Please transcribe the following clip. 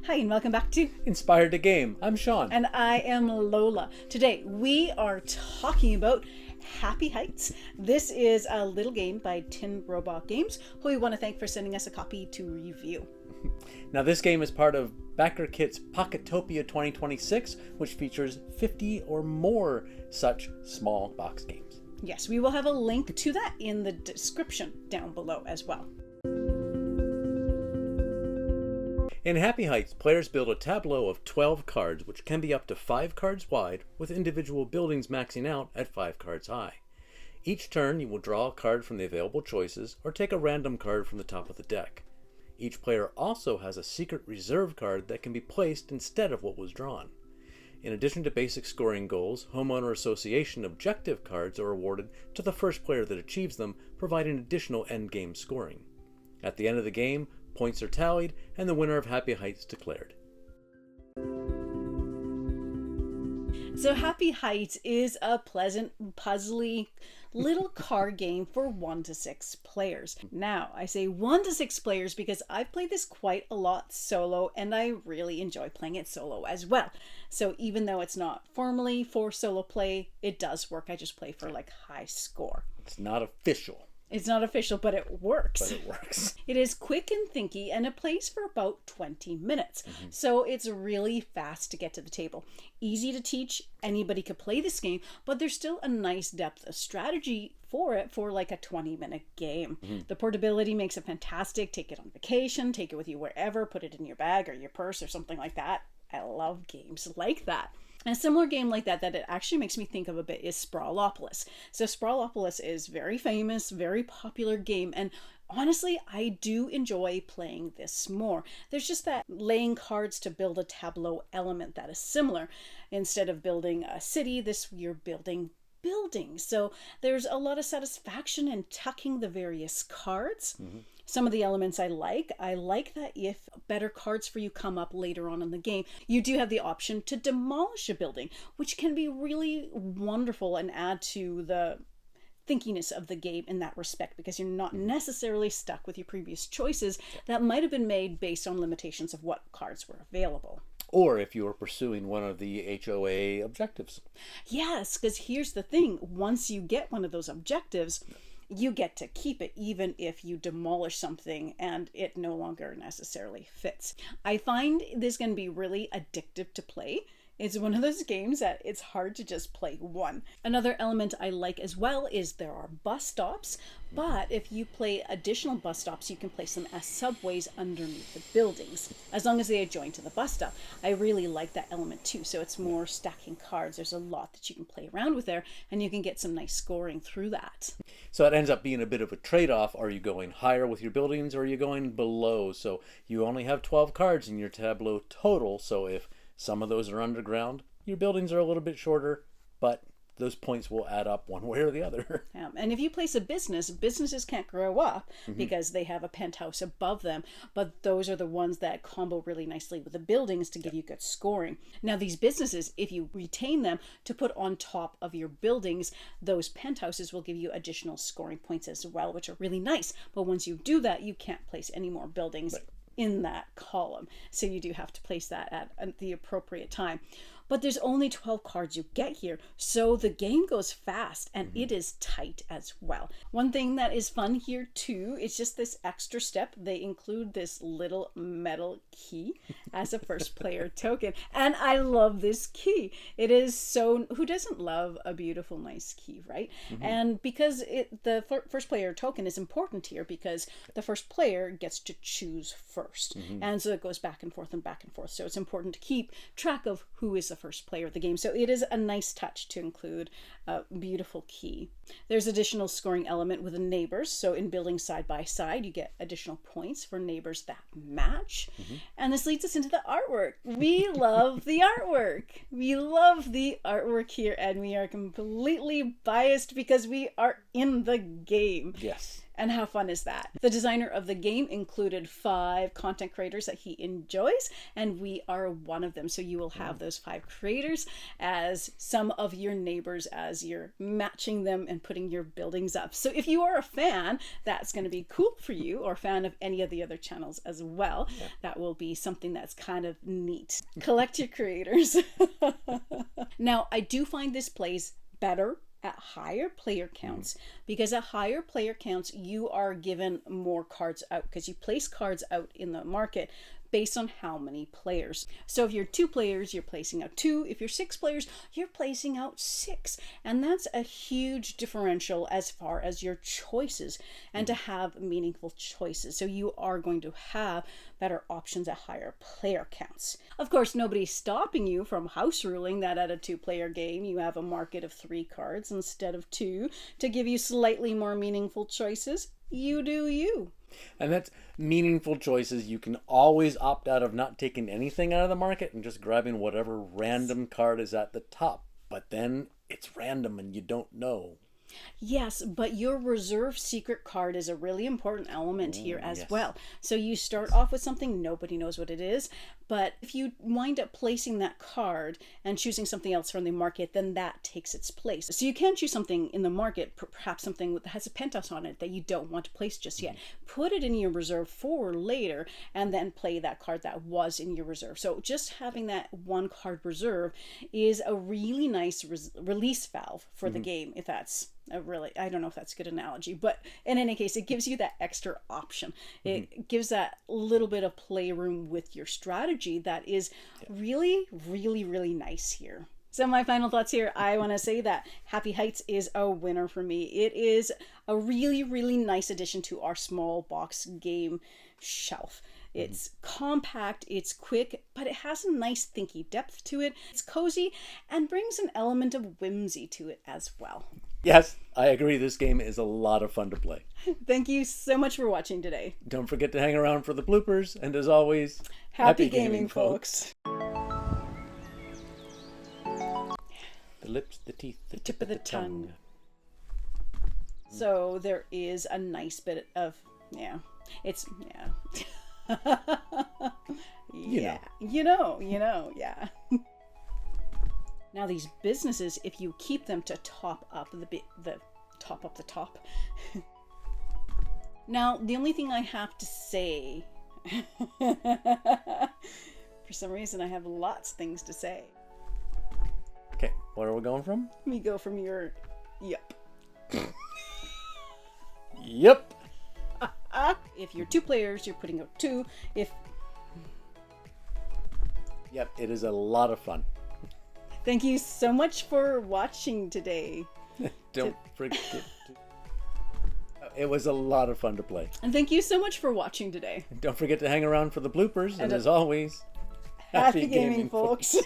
Hi, and welcome back to Inspired to Game. I'm Sean. And I am Lola. Today we are talking about Happy Heights. This is a little game by Tin Robot Games, who we want to thank for sending us a copy to review. Now this game is part of Backer Kit's Pocketopia 2026, which features 50 or more such small box games. Yes, we will have a link to that in the description down below as well. In Happy Heights, players build a tableau of 12 cards, which can be up to 5 cards wide, with individual buildings maxing out at 5 cards high. Each turn, you will draw a card from the available choices, or take a random card from the top of the deck. Each player also has a secret reserve card that can be placed instead of what was drawn. In addition to basic scoring goals, Homeowner Association objective cards are awarded to the first player that achieves them, providing additional endgame scoring. At the end of the game, points are tallied, and the winner of Happy Heights declared. So Happy Heights is a pleasant, puzzly little card game for 1 to 6 players. Now, I say 1 to 6 players because I've played this quite a lot solo, and I really enjoy playing it solo as well. So even though it's not formally for solo play, it does work. I just play for like high score. It's not official. It's not official, but it works. But it works. It is quick and thinky, and it plays for about 20 minutes. So it's really fast to get to the table. Easy to teach. Anybody could play this game, but there's still a nice depth of strategy for it for like a 20-minute game. The portability makes it fantastic. Take it on vacation, take it with you wherever, put it in your bag or your purse or something like that. I love games like that. And a similar game like that it actually makes me think of a bit is Sprawlopolis. So Sprawlopolis is very famous, very popular game, and honestly, I do enjoy playing this more. There's just that laying cards to build a tableau element that is similar. Instead of building a city, you're building buildings. So there's a lot of satisfaction in tucking the various cards. Some of the elements I like that if better cards for you come up later on in the game, you do have the option to demolish a building, which can be really wonderful and add to the thinkiness of the game in that respect, because you're not necessarily stuck with your previous choices that might have been made based on limitations of what cards were available. Or if you were pursuing one of the HOA objectives. Yes, because here's the thing. Once you get one of those objectives, you get to keep it even if you demolish something and it no longer necessarily fits. I find this can be really addictive to play. It's one of those games that it's hard to just play one. Another element I like as well is there are bus stops, but if you play additional bus stops, you can place them as subways underneath the buildings, as long as they adjoin to the bus stop. I really like that element too. So it's more stacking cards. There's a lot that you can play around with there, and you can get some nice scoring through that. So it ends up being a bit of a trade-off. Are you going higher with your buildings, or are you going below? So you only have 12 cards in your tableau total, so if some of those are underground, your buildings are a little bit shorter, but those points will add up one way or the other. And if you place a businesses can't grow up because they have a penthouse above them, but those are the ones that combo really nicely with the buildings to give you good scoring. Now these businesses, if you retain them to put on top of your buildings, those penthouses will give you additional scoring points as well, which are really nice. But once you do that, you can't place any more buildings in that column. So you do have to place that at the appropriate time. But there's only 12 cards you get here, so the game goes fast and it is tight as well. One thing that is fun here too is just this extra step. They include this little metal key as a first player token, and I love this key. It is so, who doesn't love a beautiful nice key, right? And because the first player token is important here because the first player gets to choose first, and so it goes back and forth and back and forth. So it's important to keep track of who is the first player of the game. So it is a nice touch to include a beautiful key. There's additional scoring element with the neighbors. So in building side by side, you get additional points for neighbors that match. And this leads us into the artwork. We love the artwork. We love the artwork here, and we are completely biased because we are in the game. Yes. And how fun is that? The designer of the game included 5 content creators that he enjoys, and we are one of them. So you will have those 5 creators as some of your neighbors as you're matching them and putting your buildings up. So if you are a fan, that's going to be cool for you, or a fan of any of the other channels as well. Yeah. That will be something that's kind of neat. Collect your creators. Now, I do find this plays better at higher player counts, because at higher player counts you are given more cards out, because you place cards out in the market based on how many players. So if you're 2 players, you're placing out 2. If you're 6 players, you're placing out 6. And that's a huge differential as far as your choices, and to have meaningful choices. So you are going to have better options at higher player counts. Of course, nobody's stopping you from house ruling that at a 2-player game you have a market of 3 cards instead of 2 to give you slightly more meaningful choices. You do you. And that's meaningful choices. You can always opt out of not taking anything out of the market and just grabbing whatever random card is at the top. But then it's random and you don't know. Yes, but your reserve secret card is a really important element here as well. So you start off with something, nobody knows what it is, but if you wind up placing that card and choosing something else from the market, then that takes its place. So you can choose something in the market, perhaps something that has a penthouse on it that you don't want to place just yet. Put it in your reserve for later, and then play that card that was in your reserve. So just having that 1 card reserve is a really nice release valve for the game, if that's I don't know if that's a good analogy, but in any case, it gives you that extra option. It gives that little bit of playroom with your strategy that is really, really, really nice here. So my final thoughts here, I want to say that Happy Heights is a winner for me. It is a really, really nice addition to our small box game shelf. It's compact, it's quick, but it has a nice thinky depth to it. It's cozy and brings an element of whimsy to it as well. Yes, I agree. This game is a lot of fun to play. Thank you so much for watching today. Don't forget to hang around for the bloopers. And as always, happy gaming, folks. The lips, the teeth, the tip of the tongue. So there is a nice bit of, yeah. Now these businesses, if you keep them to top up the top. Now the only thing I have to say, for some reason I have lots of things to say. Okay, what are we going from? We go from your yep. Yep. If you're 2 players, you're putting out 2. Yep, it is a lot of fun. Thank you so much for watching today. Don't forget to... It was a lot of fun to play. And thank you so much for watching today. Don't forget to hang around for the bloopers. And as always, happy gaming, folks.